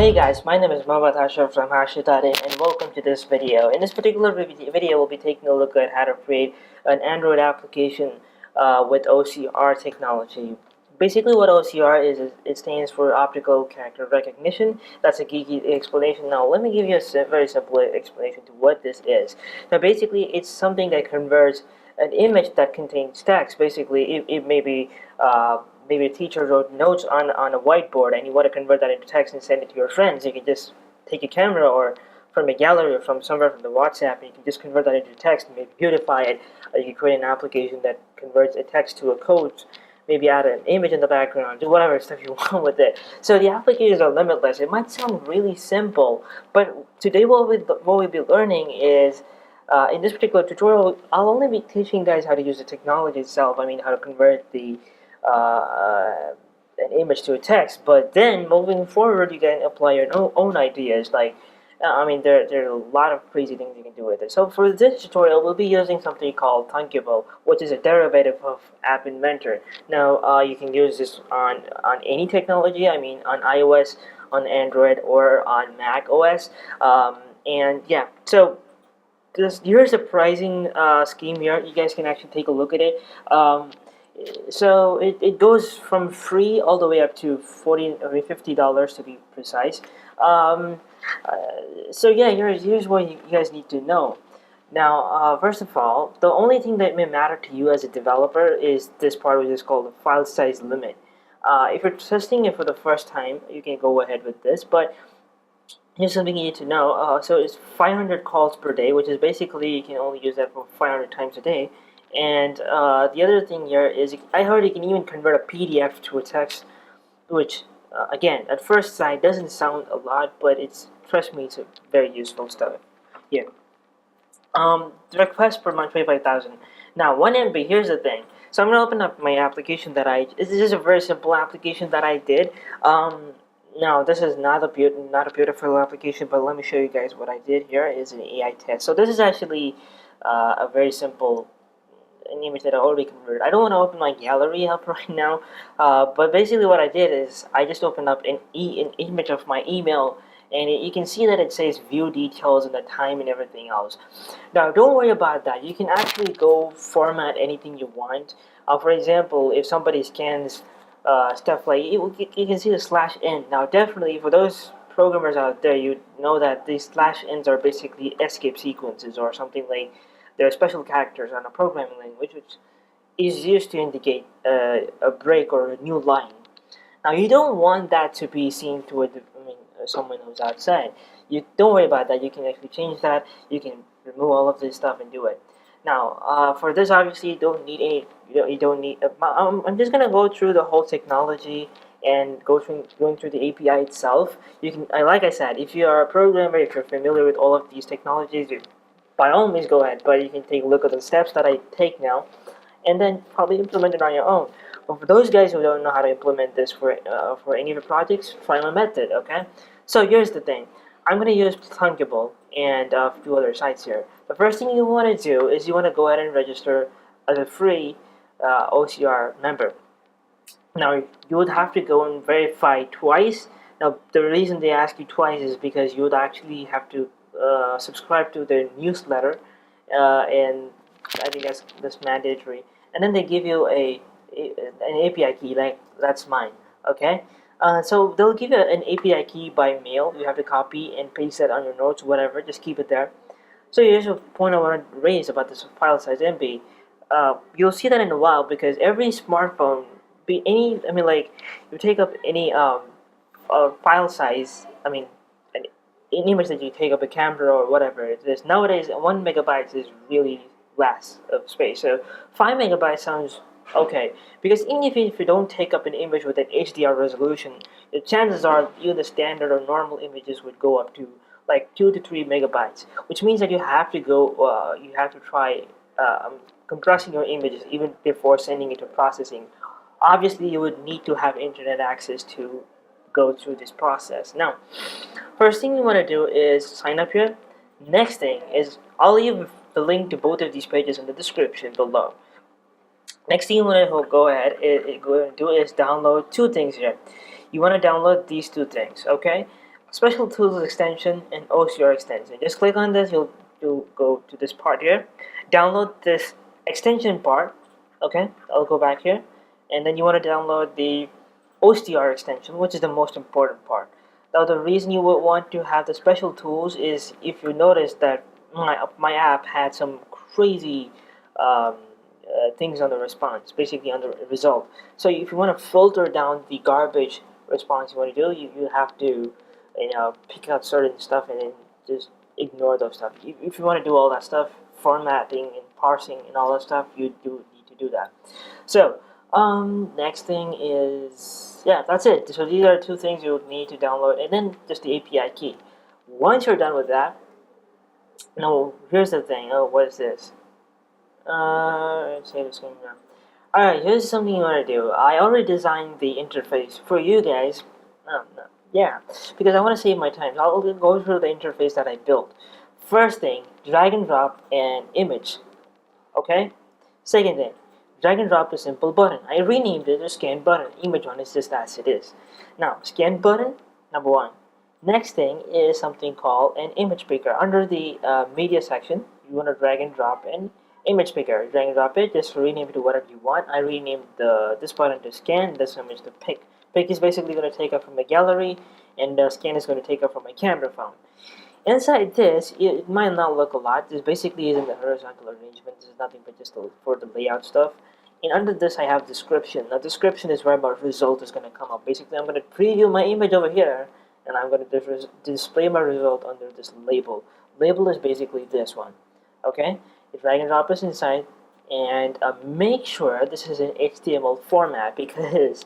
Hey guys, my name is Mohammad Ashraf from Hashitare and welcome to this video. In this particular video, we'll be taking a look at how to create an Android application with OCR technology. Basically what OCR is it stands for Optical Character Recognition. That's a geeky explanation. Now let me give you a very simple explanation to what this is. Now basically it's something that converts an image that contains text. Basically it may be maybe a teacher wrote notes on a whiteboard and you want to convert that into text and send it to your friends. You can just take a camera or from a gallery or from somewhere from the WhatsApp and you can just convert that into text and maybe beautify it. You can create an application that converts a text to a code, maybe add an image in the background, do whatever stuff you want with it. So the applications are limitless. It might sound really simple, but today what we'll be learning is in this particular tutorial, I'll only be teaching you guys how to use the technology itself. I mean, how to convert an image to a text. But then moving forward, you can apply your own ideas. Like, I mean, there are a lot of crazy things you can do with it. So for this tutorial, we'll be using something called Thunkable, which is a derivative of App Inventor. Now, you can use this on any technology. I mean, on iOS, on Android, or on Mac OS. And yeah, so here's a pricing scheme here. You guys can actually take a look at it. So it goes from free all the way up to $50 to be precise. So yeah, here's what you guys need to know. Now, first of all, the only thing that may matter to you as a developer is this part, which is called the file size limit. If you're testing it for the first time, you can go ahead with this, but here's something you need to know. So it's 500 calls per day, which is basically you can only use that for 500 times a day. And the other thing here is I heard you can even convert a PDF to a text, which again at first sight doesn't sound a lot, but trust me, it's a very useful stuff. Here, the request per month 25,000. Now 1 MB. Here's the thing. So I'm gonna open up my application this is a very simple application that I did. Now this is not a beautiful application, but let me show you guys what I did. Here is an AI test. So this is actually a very simple an image that I already converted. I don't want to open my gallery up right now, but basically what I did is I just opened up an image of my email, and you can see that it says view details and the time and everything else. Now don't worry about that. You can actually go format anything you want. For example, if somebody scans stuff like you can see the /n. Now definitely for those programmers out there, you know that these /n's are basically escape sequences or something like. There are special characters on a programming language which is used to indicate a break or a new line. Now you don't want that to be seen to someone who's outside. You don't worry about that. You can actually change that. You can remove all of this stuff and do it. Now for this, obviously, you don't need any. You don't need. I'm just gonna go through the whole technology and going through the API itself. You can, like I said, if you are a programmer, if you're familiar with all of these technologies, by all means go ahead, but you can take a look at the steps that I take now and then probably implement it on your own. But for those guys who don't know how to implement this for any of your projects, try my method, okay? So here's the thing. I'm going to use Thunkable and a few other sites here. The first thing you want to do is you want to go ahead and register as a free OCR member. Now you would have to go and verify twice. Now the reason they ask you twice is because you would actually have to subscribe to their newsletter, and I think that's mandatory. And then they give you an API key, like that's mine. Okay, so they'll give you an API key by mail. You have to copy and paste that on your notes, whatever. Just keep it there. So here's a point I want to raise about this file size MB. You'll see that in a while because every smartphone, like you take up any file size. An image that you take up a camera or whatever it is. Nowadays, 1 megabyte is really less of space. So 5 megabytes sounds okay because even if you don't take up an image with an HDR resolution, the chances are even the standard or normal images would go up to like 2 to 3 megabytes, which means that you have to try compressing your images even before sending it to processing. Obviously, you would need to have internet access to go through this process. Now, first thing you want to do is sign up here. Next thing is I'll leave the link to both of these pages in the description below. Next thing you want to go ahead and do is download two things here. You want to download these two things, okay? special tools extension and OCR extension. Just click on this, you'll go to this part here, download this extension part. Okay, I'll go back here, and then you want to download the OCR extension, which is the most important part. Now the reason you would want to have the special tools is if you notice that my app had some crazy things on the response, basically on the result. So if you want to filter down the garbage response you want to do, you have to pick out certain stuff and then just ignore those stuff. If you want to do all that stuff, formatting and parsing and all that stuff, you do need to do that. So next thing is, yeah, that's it. So these are two things you would need to download, and then just the API key. Once you're done with that, now here's the thing. Oh, what is this? Save the screen now. Alright, here's something you want to do. I already designed the interface for you guys. No, yeah, because I want to save my time. So I'll go through the interface that I built. First thing, drag and drop an image. Okay? Second thing, drag and drop a simple button. I renamed it a scan button. Image one is just as it is. Now, scan button, number one. Next thing is something called an image picker. Under the media section, you want to drag and drop an image picker. Drag and drop it, just rename it to whatever you want. I renamed this button to scan, this image to pick. Pick is basically going to take up from the gallery, and scan is going to take up from my camera phone. Inside this, it might not look a lot. This basically is in the horizontal arrangement. This is nothing but just for the layout stuff. And under this, I have description. Now, description is where my result is going to come up. Basically, I'm going to preview my image over here, and I'm going to display my result under this label. Label is basically this one. Okay? You drag and drop this inside, and make sure this is an HTML format, because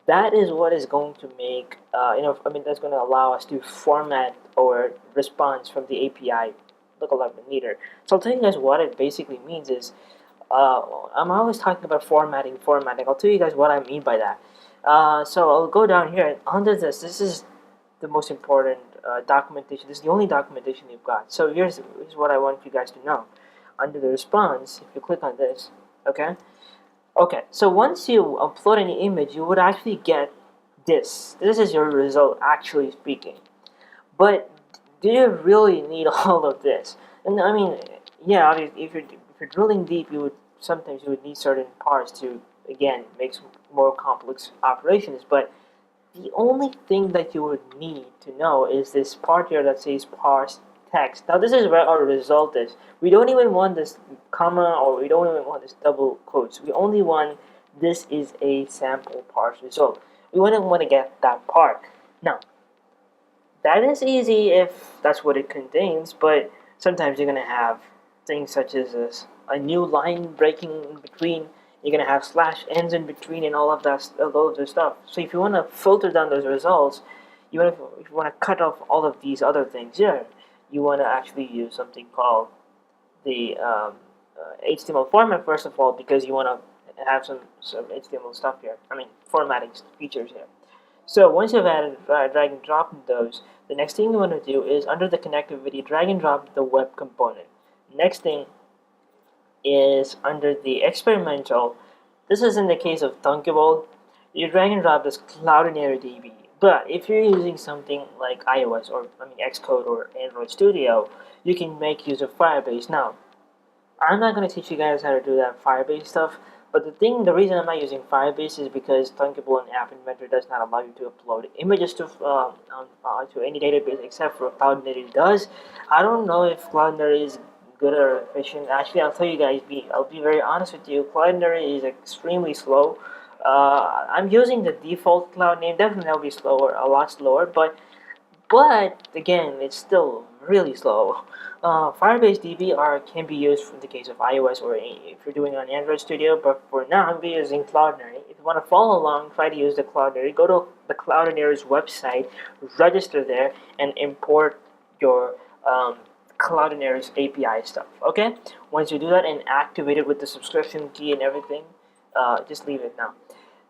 that is what is going to make, that's going to allow us to format our response from the API look a lot neater. So I'll tell you guys what it basically means is, I'm always talking about formatting. I'll tell you guys what I mean by that. So I'll go down here, and under this is the most important documentation. This is the only documentation you've got. So here's what I want you guys to know. Under the response, if you click on this, okay? Okay, so once you upload any image, you would actually get this. This is your result, actually speaking. But do you really need all of this? And I mean, yeah, if you're drilling deep, sometimes you would need certain parts to, again, make some more complex operations. But the only thing that you would need to know is this part here that says parse text. Now this is where our result is. We don't even want this comma, or we don't even want this double quotes. We only want this is a sample parse result. We want to get that part. Now, that is easy if that's what it contains, but sometimes you're going to have things such as a new line breaking in between. You're going to have slash ends in between and all of this stuff. So if you want to filter down those results, if you want to cut off all of these other things here, you want to actually use something called the HTML format, first of all, because you want to have some HTML stuff here. Formatting features here. So once you've added drag and drop those, the next thing you want to do is under the connectivity, drag and drop the web component. Next thing is under the experimental. This is in the case of Thunkable. You drag and drop this Cloudinary DB. But if you're using something like iOS or Xcode or Android Studio, you can make use of Firebase. Now, I'm not going to teach you guys how to do that Firebase stuff, but the reason I'm not using Firebase is because Thunkable and App Inventor does not allow you to upload images to any database except for Cloudinary does. I don't know if Cloudinary is good or efficient. Actually, I'll tell you guys, I'll be very honest with you, Cloudinary is extremely slow. I'm using the default cloud name. Definitely that'll be slower, a lot slower, but again, it's still really slow. Firebase DB can be used in the case of iOS or if you're doing it on Android Studio, but for now I'm using Cloudinary. If you want to follow along, try to use the Cloudinary. Go to the Cloudinary's website, register there, and import your Cloudinary's API stuff. Okay? Once you do that and activate it with the subscription key and everything, just leave it now.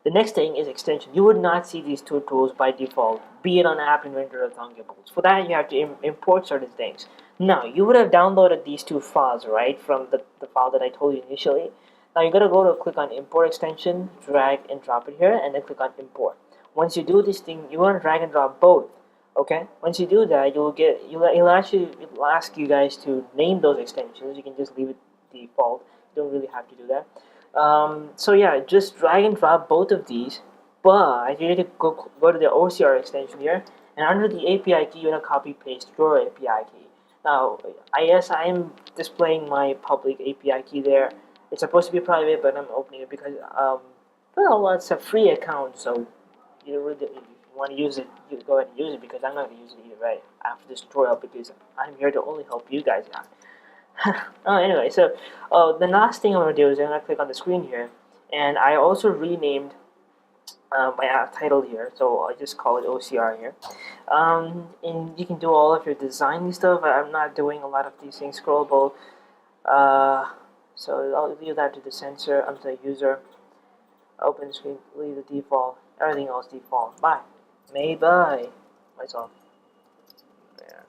The next thing is extension. You would not see these two tools by default, be it on App Inventor or Thunkable. For that, you have to import certain things. Now, you would have downloaded these two files, right, from the file that I told you initially. Now, you're going to go to click on Import Extension, drag and drop it here, and then click on Import. Once you do this thing, you want to drag and drop both. Okay, once you do that, it'll ask you guys to name those extensions. You can just leave it default. You don't really have to do that. So yeah, just drag and drop both of these, but you need to go to the OCR extension here, and under the API key, you want to copy paste your API key. Now, I'm displaying my public API key there. It's supposed to be private, but I'm opening it because well, it's a free account, so you really, if you want to use it, you go ahead and use it because I'm not going to use it either, right? After this tutorial, because I'm here to only help you guys out. Oh, anyway, so the last thing I'm going to do is I'm going to click on the screen here, and I also renamed my title here, so I just call it OCR here. And you can do all of your designing stuff. I'm not doing a lot of these things scrollable, so I'll leave that to the sensor. I'm the user. Open screen, leave the default. Everything else default. Bye. Bye. Myself. Yeah.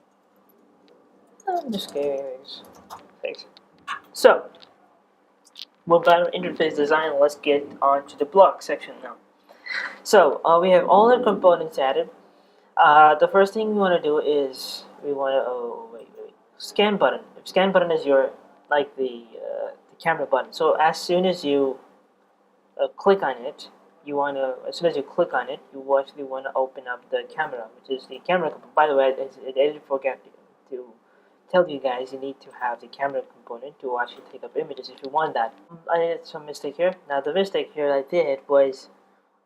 I'm just kidding. Thanks. So, we're done with interface design. Let's get on to the block section now. So, we have all our components added. The first thing we want to do is we want to wait, scan button. If scan button is your like the camera button. So as soon as you click on it, as soon as you click on it, you actually want to open up the camera, which is the camera. By the way, I didn't forget to tell you guys you need to have the camera component to actually take up images if you want that. I did some mistake here. Now the mistake here I did was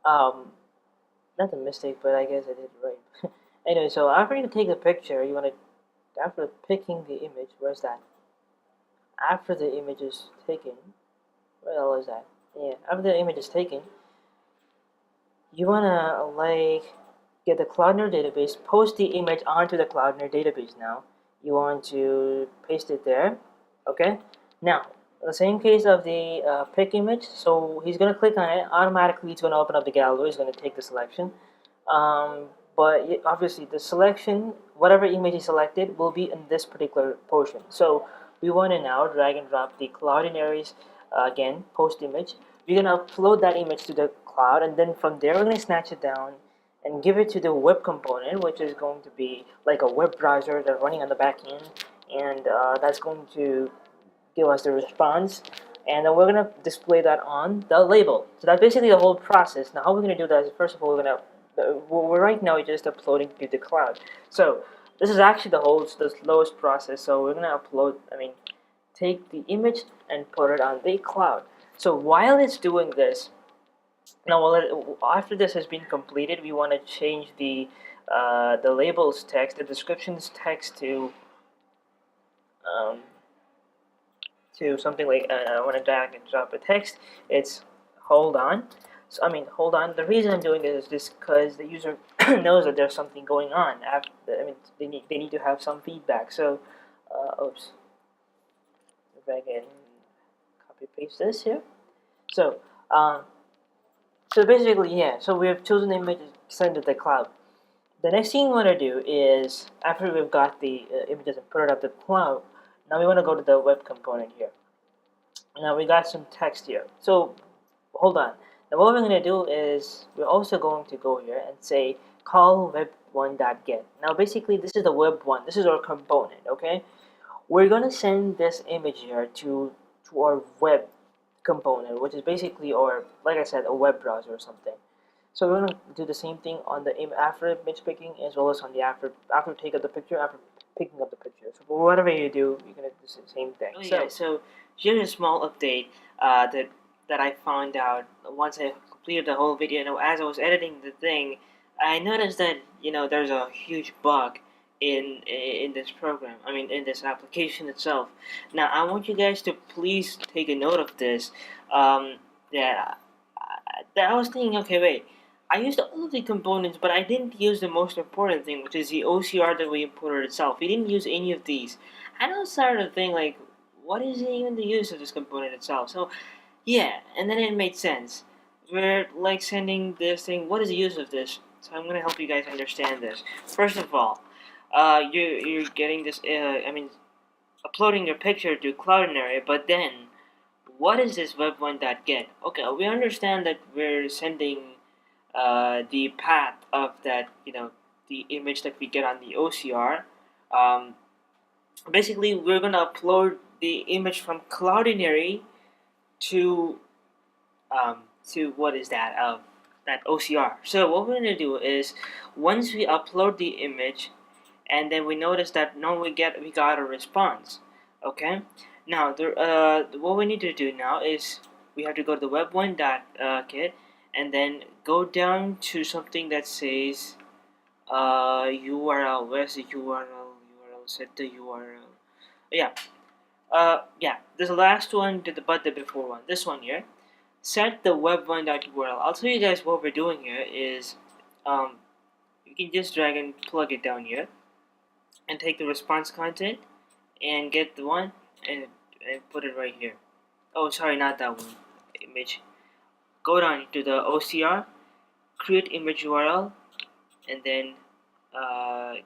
not a mistake, but I guess I did it right. Anyway, so after you take the picture, you want to, after picking the image, where's that? After the image is taken, where the hell is that? Yeah, after the image is taken, you wanna like get the Cloudinary database, post the image onto the Cloudinary database now. You want to paste it there, okay? Now, the same case of the pick image, so he's gonna click on it, automatically it's gonna open up the gallery, he's gonna take the selection. But obviously the selection, whatever image he selected, will be in this particular portion. So we want to now drag and drop the Cloudinaries again, post image. We're going to upload that image to the cloud, and then from there we're going to snatch it down and give it to the web component, which is going to be like a web browser that's running on the back end, and that's going to give us the response, and then we're going to display that on the label. So that's basically the whole process. Now how we're going to do that is, first of all, we're right now just uploading to the cloud. So this is actually the slowest process. So we're going to take the image and put it on the cloud. So while it's doing this, now after this has been completed, we want to change the labels text, the descriptions text to something like I want to drag and drop a text. It's hold on. So hold on. The reason I'm doing this is just because the user knows that there's something going on. They need to have some feedback. So, oops. Drag and copy paste this here. So, basically, yeah. So we have chosen the image to send to the cloud. The next thing we want to do is, after we've got the images and put it up the cloud, now we want to go to the web component here. Now we got some text here. So hold on. Now what we're going to do is we're also going to go here and say call web1.get. Now basically this is the web1. This is our component, okay? We're going to send this image here to our web component, which is basically, or like I said, a web browser or something. So we're going to do the same thing on the after image picking as well as on the after take up the picture, after picking up the picture. So whatever you do, you're going to do the same thing. So here's a small update that I found out once I completed the whole video. Now, as I was editing the thing, I noticed that there's a huge bug in this program. In this application itself. Now, I want you guys to please take a note of this. That I was thinking, okay, wait. I used all of the components, but I didn't use the most important thing, which is the OCR that we imported itself. We didn't use any of these. And I started to think, like, what is even the use of this component itself? So, yeah, and then it made sense. We're, like, sending this thing, what is the use of this? So I'm going to help you guys understand this. First of all, you're getting this, uploading your picture to Cloudinary, but then, what is this web1.get? Okay, we understand that we're sending the path of that the image that we get on the OCR. Um, Basically, we're gonna upload the image from Cloudinary to what is that? That OCR. So what we're gonna do is once we upload the image, and then we notice that no, we got a response. Okay. Now what we need to do now is we have to go to the web1.kit and then go down to something that says URL. Where's the URL? Set the URL. Yeah. Yeah. This last one to the before one. This one here. Set the web1.url. I'll tell you guys what we're doing here is you can just drag and plug it down here and take the response content and get the one and put it right here. Oh, sorry, not that one. Image. Go down to the OCR, create image URL, and then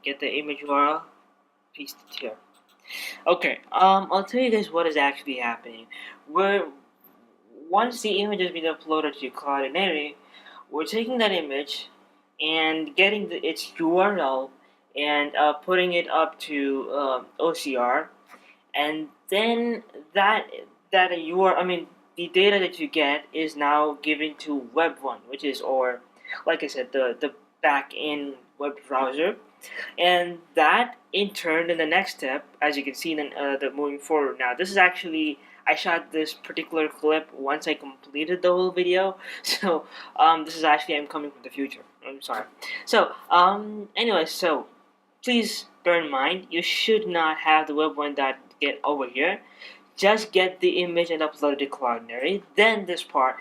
get the image URL, paste it here. Okay, I'll tell you guys what is actually happening. Once the image has been uploaded to Cloudinary, we're taking that image and getting its URL and putting it up to OCR, and then that URL, I mean, the data that you get is now given to Web1, which is, or like I said, the back-end web browser, and that in turn in the next step, as you can see in the moving forward. Now this is actually, I shot this particular clip once I completed the whole video, so this is actually, I'm coming from the future, I'm sorry. So anyway, so please bear in mind you should not have the web1.get over here. Just get the image and upload it to Cloudinary. Then this part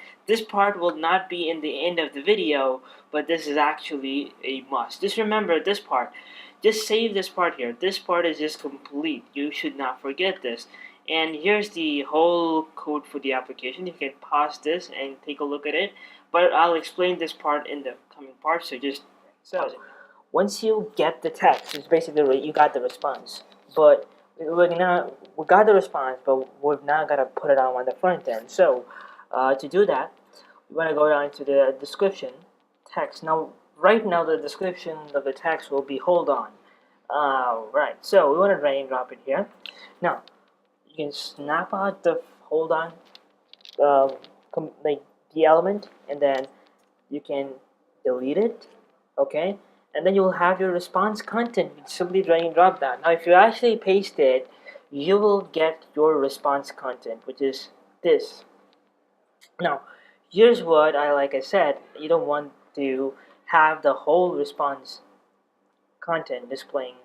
will not be in the end of the video, but this is actually a must. Just remember this part. Just save this part here. This part is just complete. You should not forget this. And here's the whole code for the application. You can pause this and take a look at it. But I'll explain this part in the coming part, so just pause it. Once you get the text, it's basically you got the response. But we got the response, but we've now got to put it on the front end. So to do that, we want to go down to the description text. Now, right now, the description of the text will be hold on. Right. So we want to drag and drop it here. Now, you can snap out the hold on, like the element, and then you can delete it. Okay. And then you'll have your response content. You simply drag and drop that. Now, if you actually paste it, you will get your response content, which is this. Now, here's what like I said, you don't want to have the whole response content displaying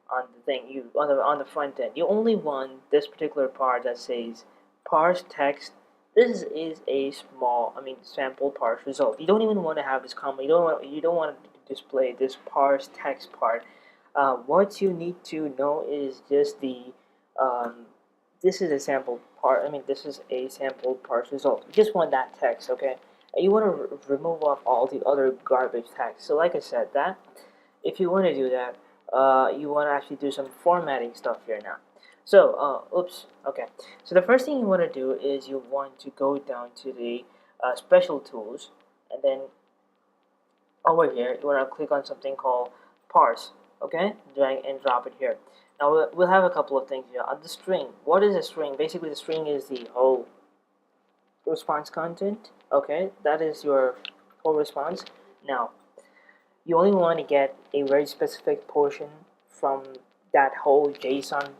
on the thing on the front end. You only want this particular part that says parse text. This is a small, sample parse result. You don't even want to have this comma. You don't want to display this parse text part. What you need to know is just the this is a sample part. This is a sample parse result. You just want that text, okay? And you want to remove off all the other garbage text. So, like I said, that if you want to do that, you want to actually do some formatting stuff here now. So, oops, okay. So the first thing you want to do is you want to go down to the special tools, and then over here you want to click on something called parse. Okay, drag and drop it here. Now we'll have a couple of things here. On the string, what is a string? Basically, the string is the whole response content. Okay, that is your whole response. Now, you only want to get a very specific portion from that whole JSON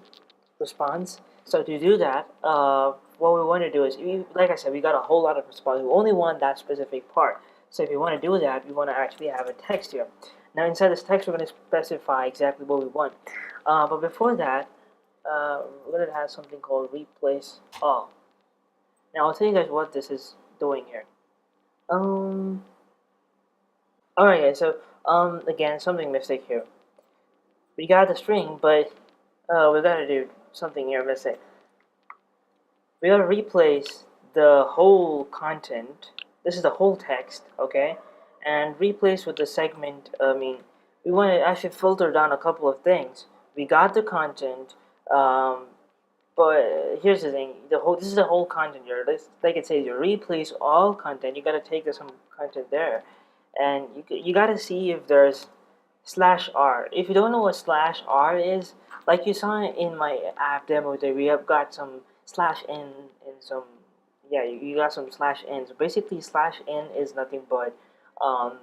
response. So to do that, what we want to do is, like I said, we got a whole lot of response. We only want that specific part. So if you want to do that, we want to actually have a text here. Now inside this text, we're going to specify exactly what we want. But before that, we're going to have something called replace all. Now I'll tell you guys what this is doing here. Alright guys, so again, something mistake here. We got the string, but we gotta do something here mistake. We gotta replace the whole content. This is the whole text, okay? And replace with the segment. We want to actually filter down a couple of things. We got the content, but here's the thing: this is the whole content here. Like it says, you replace all content. You gotta take some content there, and you gotta see if there's slash R. If you don't know what slash R is, like you saw in my app demo there, we have got some slash n and some, yeah, you got some slash n's. Basically, slash n is nothing but um,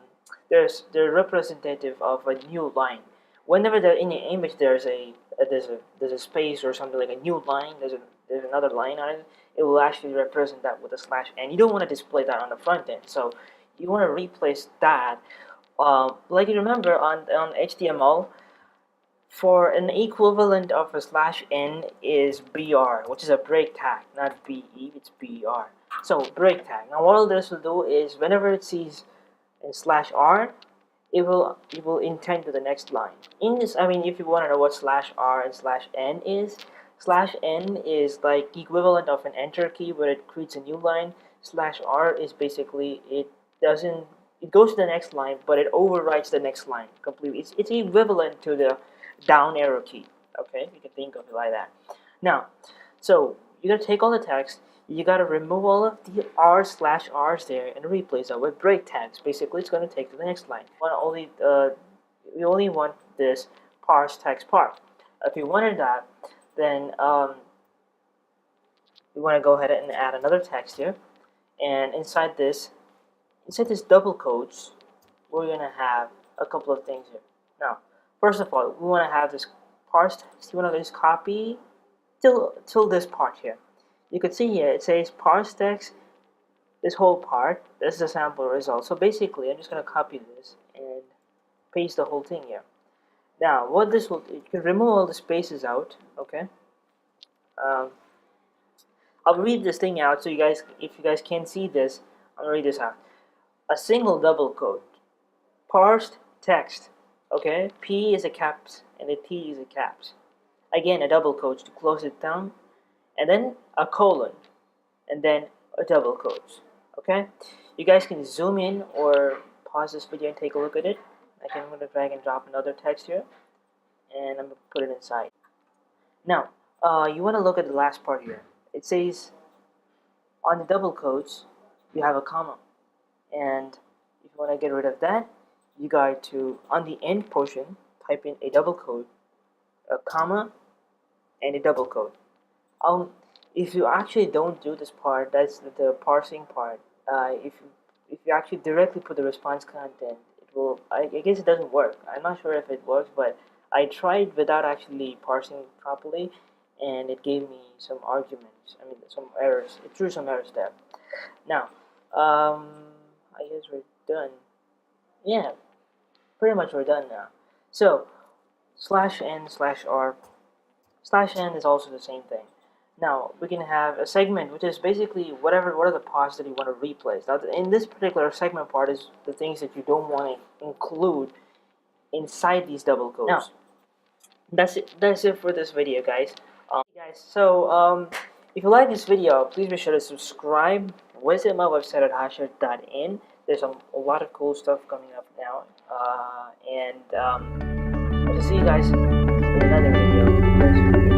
they're representative of a new line. Whenever there in an image there's a space or something like a new line, there's another line on it, it will actually represent that with a slash n. You don't want to display that on the front end, so you want to replace that. Like you remember on HTML, for an equivalent of a slash n is br, which is a break tag, not be, it's br. So break tag. Now what all this will do is whenever it sees a slash r, it will intend to the next line. In this, I mean, if you want to know what slash r and slash n is like the equivalent of an enter key where it creates a new line. Slash r is basically doesn't it goes to the next line, but it overwrites the next line completely. It's equivalent to the down arrow key. Okay, you can think of it like that. Now, so you gotta take all the text, you gotta remove all of the r slash r's there and replace it with break tags. Basically, it's gonna take to the next line. We only want this parse text part. If you wanted that, then we want to go ahead and add another text here, and inside this double quotes, we're gonna have a couple of things here. Now, first of all, we want to have this parse text. You want to just copy till this part here. You can see here it says parse text, this whole part. This is a sample result. So basically, I'm just gonna copy this and paste the whole thing here. Now, what this will, you can remove all the spaces out. Okay. I'll read this thing out so you guys, if you guys can see this, I'll read this out. A single double quote, parsed text. Okay, P is a caps and the T is a caps. Again, a double quote to close it down, and then a colon, and then a double quote. Okay, you guys can zoom in or pause this video and take a look at it. I'm going to drag and drop another text here, and I'm going to put it inside. Now, you want to look at the last part here. It says on the double quotes you have a comma, and if you want to get rid of that, you got to, on the end portion, type in a double quote, a comma, and a double quote. If you actually don't do this part, that's the parsing part. If you actually directly put the response content, it will. I guess it doesn't work. I'm not sure if it works, but I tried without actually parsing properly, and it gave me some arguments. I mean, some errors. It threw some errors there. Now, I guess we're done. Yeah, pretty much we're done now. So, slash n slash r. Slash n is also the same thing. Now, we can have a segment, which is basically what are the parts that you want to replace. Now, in this particular segment part is the things that you don't want to include inside these double quotes. Now, that's it for this video, guys. If you like this video, please be sure to subscribe. Visit my website at hasher.in. There's a lot of cool stuff coming up now, and I'll see you guys in another video.